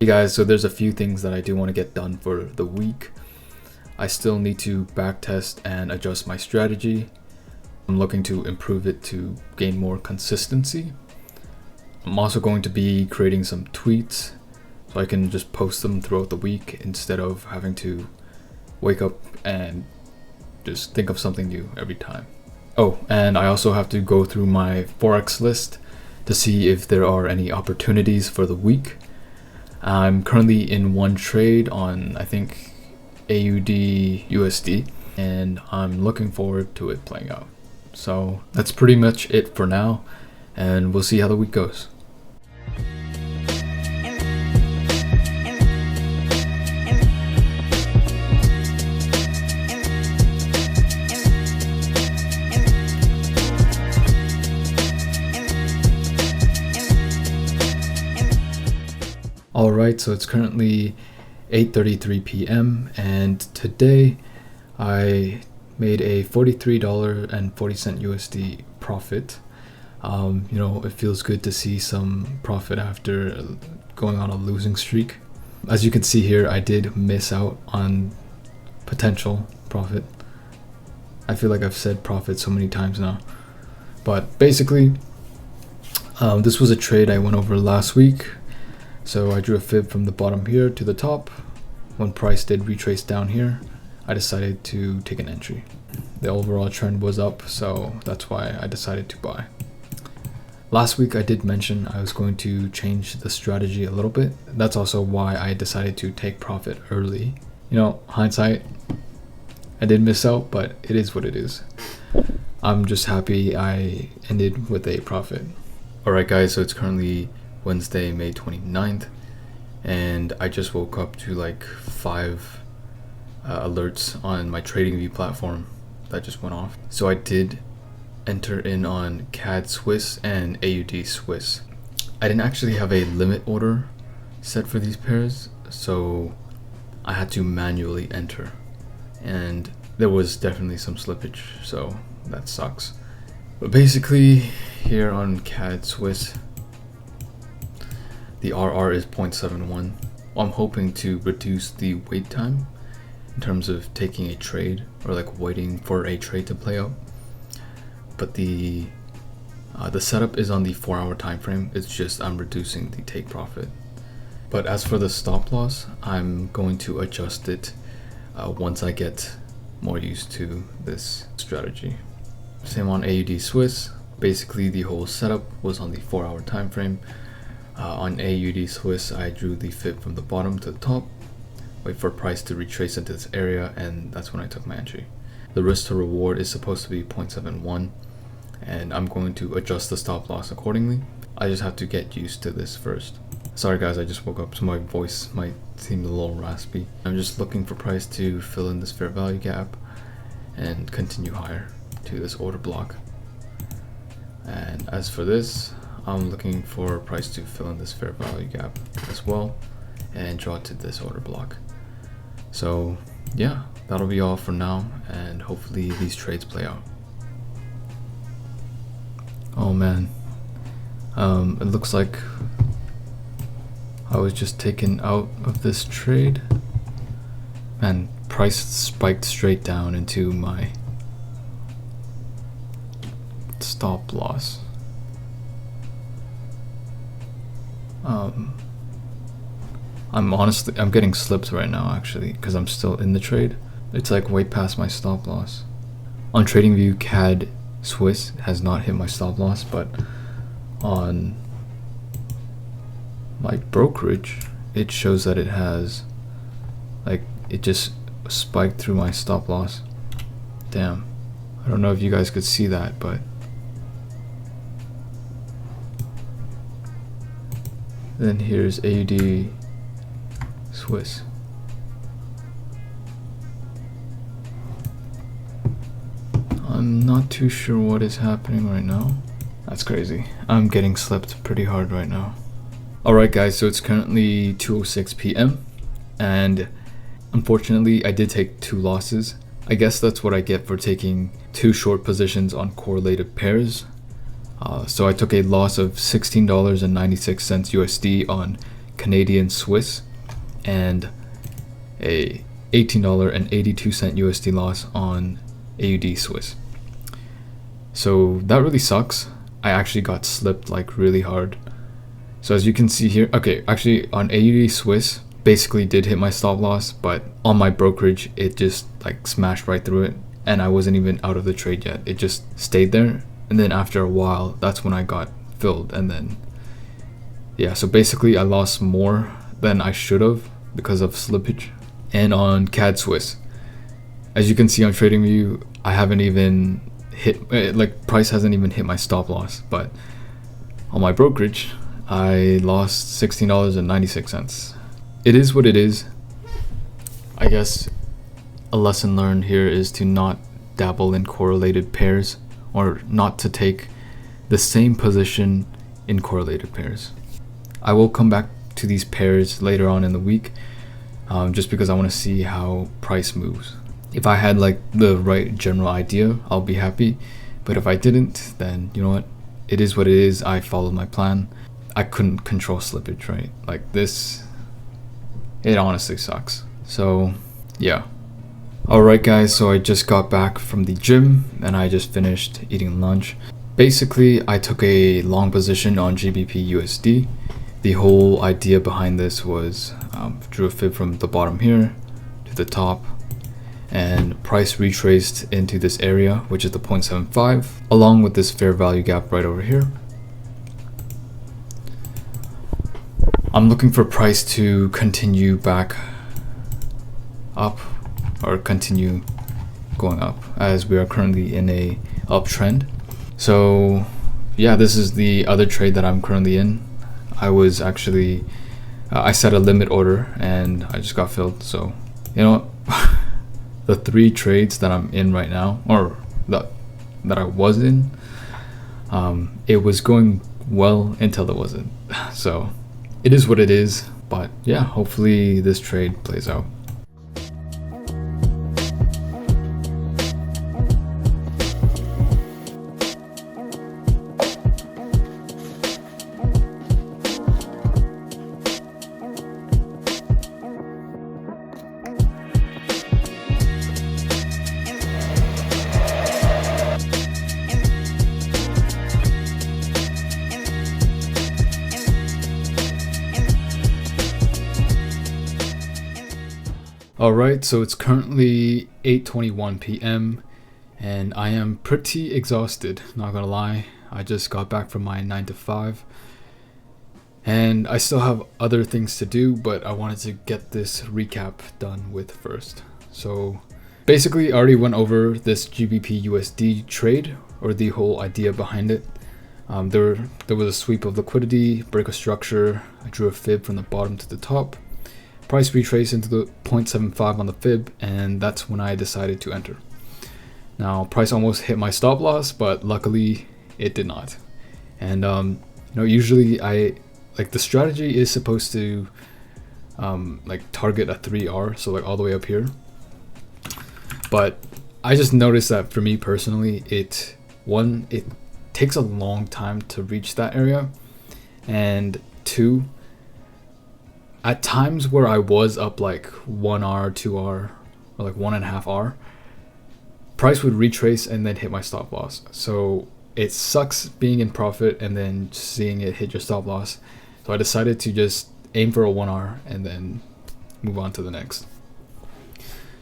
Hey guys, so there's a few things that I do want to get done for the week. I still need to backtest and adjust my strategy. I'm looking to improve it to gain more consistency. I'm also going to be creating some tweets so I can just post them throughout the week instead of having to wake up and just think of something new every time. Oh, and I also have to go through my Forex list to see if there are any opportunities for the week. I'm currently in one trade on, I think, AUD USD, and I'm looking forward to it playing out. So that's pretty much it for now, and we'll see how the week goes. Alright, so it's currently 8:33 p.m. and today I made a $43.40 USD profit. It feels good to see some profit after going on a losing streak. As you can see here, I did miss out on potential profit. I feel like I've said profit so many times now. But basically, this was a trade I went over last week. So I drew a fib from the bottom here to the top. When price did retrace down here, I decided to take an entry. The overall trend was up, so that's why I decided to buy. Last week I did mention I was going to change the strategy a little bit. That's also why I decided to take profit early. Hindsight, I did miss out, but it is what it is. I'm just happy I ended with a profit. Alright guys, so it's currently Wednesday, May 29th, and I just woke up to like 5 alerts on my TradingView platform that just went off. So I did enter in on CAD Swiss and AUD Swiss. I didn't actually have a limit order set for these pairs, so I had to manually enter, and there was definitely some slippage, so that sucks. But basically here on CAD Swiss, the RR is 0.71. I'm hoping to reduce the wait time in terms of taking a trade or like waiting for a trade to play out. But the setup is on the 4-hour time frame. It's just I'm reducing the take profit. But as for the stop loss, I'm going to adjust it once I get more used to this strategy. Same on AUD Swiss. Basically the whole setup was on the 4-hour time frame. On AUD Swiss, I drew the fib from the bottom to the top, wait for price to retrace into this area, and that's when I took my entry. The risk to reward is supposed to be 0.71, and I'm going to adjust the stop loss accordingly. I just have to get used to this first. Sorry guys, I just woke up, so my voice might seem a little raspy. I'm just looking for price to fill in this fair value gap and continue higher to this order block. And as for this, I'm looking for price to fill in this fair value gap as well and draw to this order block. So yeah, that'll be all for now, and hopefully these trades play out. Oh man, it looks like I was just taken out of this trade, and price spiked straight down into my stop loss. I'm getting slipped right now actually because I'm still in the trade. It's like way past my stop loss. On TradingView, CAD Swiss has not hit my stop loss, but on my brokerage it shows that it has. Like, it just spiked through my stop loss. Damn, I don't know if you guys could see that, but then here's AUD Swiss. I'm not too sure what is happening right now. That's crazy. I'm getting slipped pretty hard right now. Alright guys, so it's currently 2:06 p.m. and unfortunately I did take 2 losses. I guess that's what I get for taking 2 short positions on correlated pairs. So I took a loss of $16.96 USD on Canadian Swiss and a $18.82 USD loss on AUD Swiss. So that really sucks. I actually got slipped like really hard. So as you can see here, okay, actually on AUD Swiss, basically did hit my stop loss, but on my brokerage, it just like smashed right through it. And I wasn't even out of the trade yet. It just stayed there. And then after a while, that's when I got filled. And then, yeah, so basically I lost more than I should have because of slippage. And on CAD Swiss, as you can see on TradingView, I haven't even hit, like price hasn't even hit my stop loss. But on my brokerage, I lost $16.96. It is what it is. I guess a lesson learned here is to not dabble in correlated pairs, or not to take the same position in correlated pairs. I will come back to these pairs later on in the week, just because I want to see how price moves. If I had like the right general idea, I'll be happy. But if I didn't, then you know what? It is what it is. I followed my plan. I couldn't control slippage, right? Like this, it honestly sucks. So yeah. Alright guys, so I just got back from the gym and I just finished eating lunch. Basically, I took a long position on GBP USD. The whole idea behind this was drew a fib from the bottom here to the top, and price retraced into this area, which is the 0.75, along with this fair value gap right over here. I'm looking for price to continue back up, or continue going up, as we are currently in a uptrend. So yeah, this is the other trade that I'm currently in. I was actually I set a limit order and I just got filled. So you know what? The 3 trades that I'm in right now, or that I was in, it was going well until it wasn't. So it is what it is. But yeah, hopefully this trade plays out. Alright, so it's currently 8:21 p.m. and I am pretty exhausted, not gonna lie. I just got back from my 9 to 5 and I still have other things to do, but I wanted to get this recap done with first. So basically I already went over this GBP USD trade, or the whole idea behind it. There was a sweep of liquidity, break of structure. I drew a fib from the bottom to the top. Price retraced into the 0.75 on the fib, and that's when I decided to enter. Now, price almost hit my stop loss, but luckily it did not. And you know, usually I like the strategy is supposed to like target a 3R, so like all the way up here. But I just noticed that for me personally, it takes a long time to reach that area, and 2, at times where I was up like 1R, 2R, or like 1.5R, price would retrace and then hit my stop loss. So it sucks being in profit and then seeing it hit your stop loss. So I decided to just aim for a 1R and then move on to the next.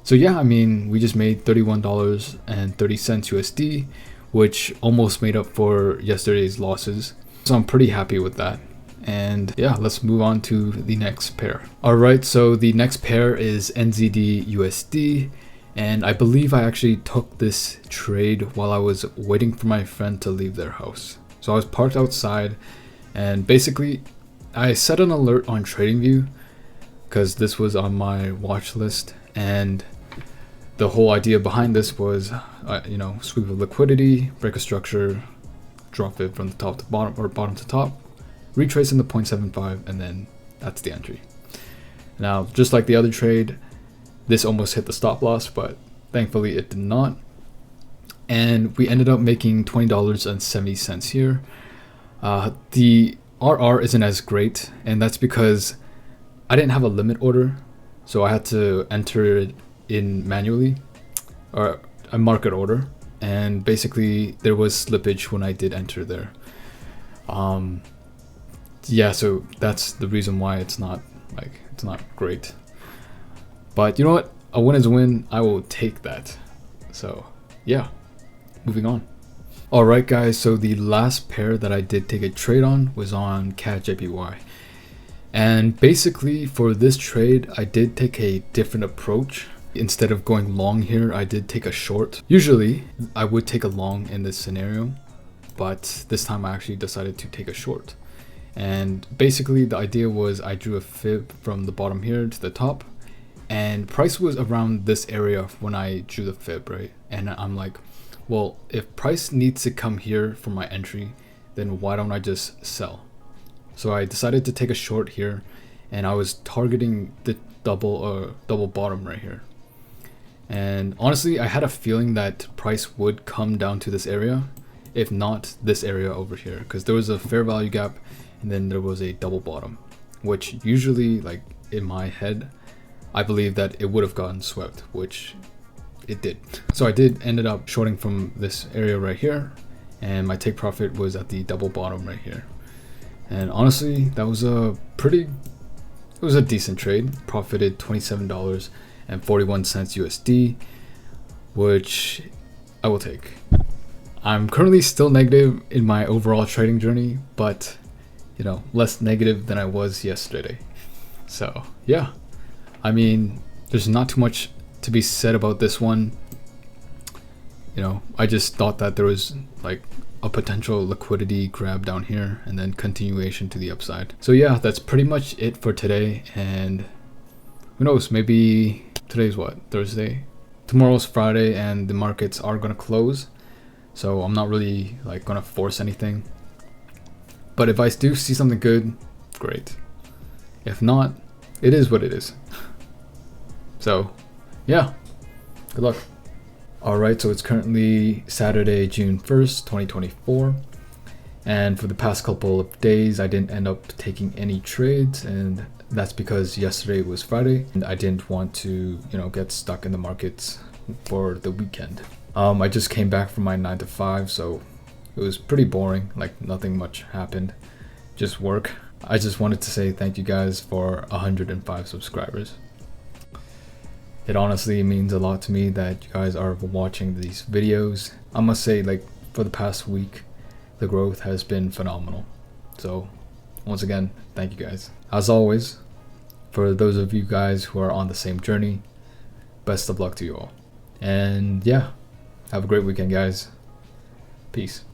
So yeah, I mean, we just made $31.30 USD, which almost made up for yesterday's losses. So I'm pretty happy with that. And yeah, let's move on to the next pair. All right, so the next pair is NZD USD, and I believe I actually took this trade while I was waiting for my friend to leave their house. So I was parked outside, and basically I set an alert on TradingView because this was on my watch list, and the whole idea behind this was you know, sweep of liquidity, break a structure, drop it from the top to bottom, or bottom to top, retrace in the 0.75, and then that's the entry. Now, just like the other trade, this almost hit the stop loss, but thankfully it did not. And we ended up making $20.70 here. The RR isn't as great, and that's because I didn't have a limit order, so I had to enter it in manually, or a market order, and basically there was slippage when I did enter there. Yeah, so that's the reason why it's not great. But you know what? A win is a win. I will take that. So yeah, moving on. Alright guys, so the last pair that I did take a trade on was on CAD/JPY. And basically for this trade, I did take a different approach. Instead of going long here, I did take a short. Usually I would take a long in this scenario, but this time I actually decided to take a short. And basically the idea was I drew a fib from the bottom here to the top, and price was around this area when I drew the fib, right? And I'm like, well, if price needs to come here for my entry, then why don't I just sell? So I decided to take a short here, and I was targeting the double bottom right here. And honestly, I had a feeling that price would come down to this area, if not this area over here, because there was a fair value gap and then there was a double bottom, which usually, like in my head, I believe that it would have gotten swept, which it did. So I ended up shorting from this area right here, and my take profit was at the double bottom right here. And honestly, that was it was a decent trade. Profited $27.41 USD, which I will take. I'm currently still negative in my overall trading journey, but you know, less negative than I was yesterday. So yeah, I mean, there's not too much to be said about this one. You know, I just thought that there was like a potential liquidity grab down here and then continuation to the upside. So yeah, that's pretty much it for today. And who knows, maybe today's what, Thursday? Tomorrow's Friday and the markets are gonna close. So I'm not really like gonna force anything. But if I do see something good, great. If not, it is what it is. So yeah, good luck. Alright, so it's currently Saturday, June 1st, 2024. And for the past couple of days, I didn't end up taking any trades, and that's because yesterday was Friday and I didn't want to, you know, get stuck in the markets for the weekend. I just came back from my 9 to 5, so it was pretty boring, like nothing much happened, just work. I just wanted to say thank you guys for 105 subscribers. It honestly means a lot to me that you guys are watching these videos. I must say, like, for the past week, the growth has been phenomenal. So once again, thank you guys. As always, for those of you guys who are on the same journey, best of luck to you all. And yeah, have a great weekend, guys. Peace.